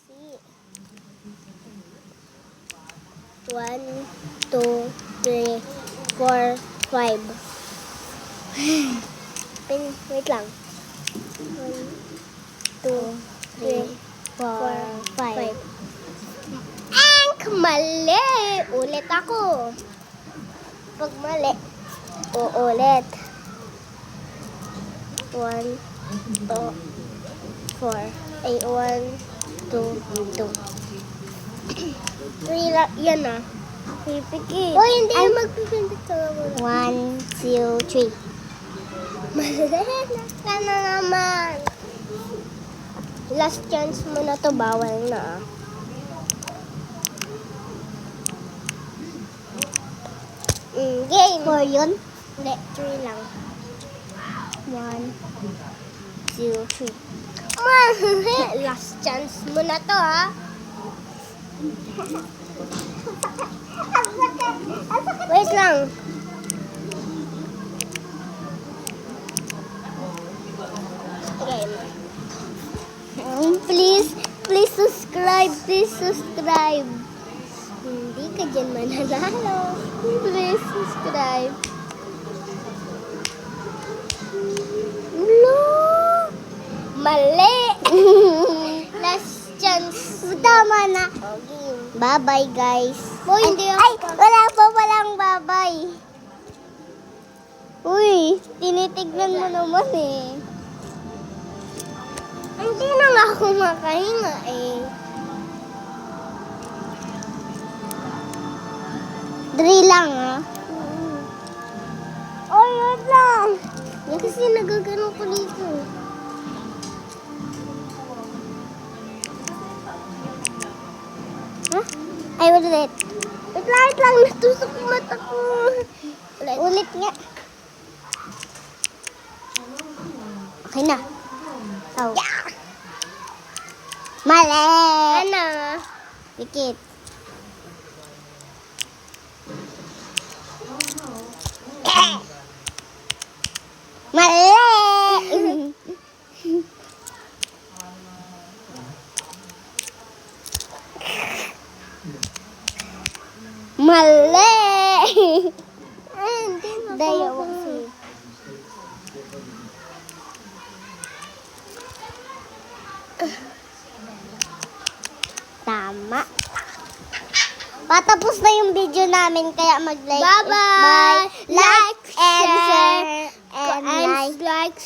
See. 1, 2, 3, 4, 5. Wait lang. 1, 2, 3, 4, 5. Mali! Ulit ako. Pag mali, uulit. 1, 2, 4. Ay, 1, 2, 2. 3 lang. Yan ah. Pipikit. Oh, hindi magpipindot sa wala. 1, 2, 3. Ka na naman. Last chance mo na to. Bawal na ah. Game. 4 yun? Hindi, 3 lang. 1, 2, 3. Last chance mo na to ha. Wait lang. Game. Please subscribe. Please subscribe. Hindi ka dyan mananalo. Please subscribe. No! Mali! Last chance. Tama na. Okay. Bye-bye, guys. Boy, hindi ako. Ay, wala pa palang bye-bye. Uy, tinitignan mo naman eh. Hindi na nga ako makahinga eh. 3 lang ah. Oh, yun lang. Yan kasi nagagano ko dito. Huh? Ay, ulit. Wait lang. Natusok yung mata ko. Ulit nga. Okay na. Oh. Yeah. Mali. Ano? Pikit. Mali! Mali! Dayo kasi. Tama. Patapos na yung video namin kaya mag-like. Bye-bye! Like and share and like.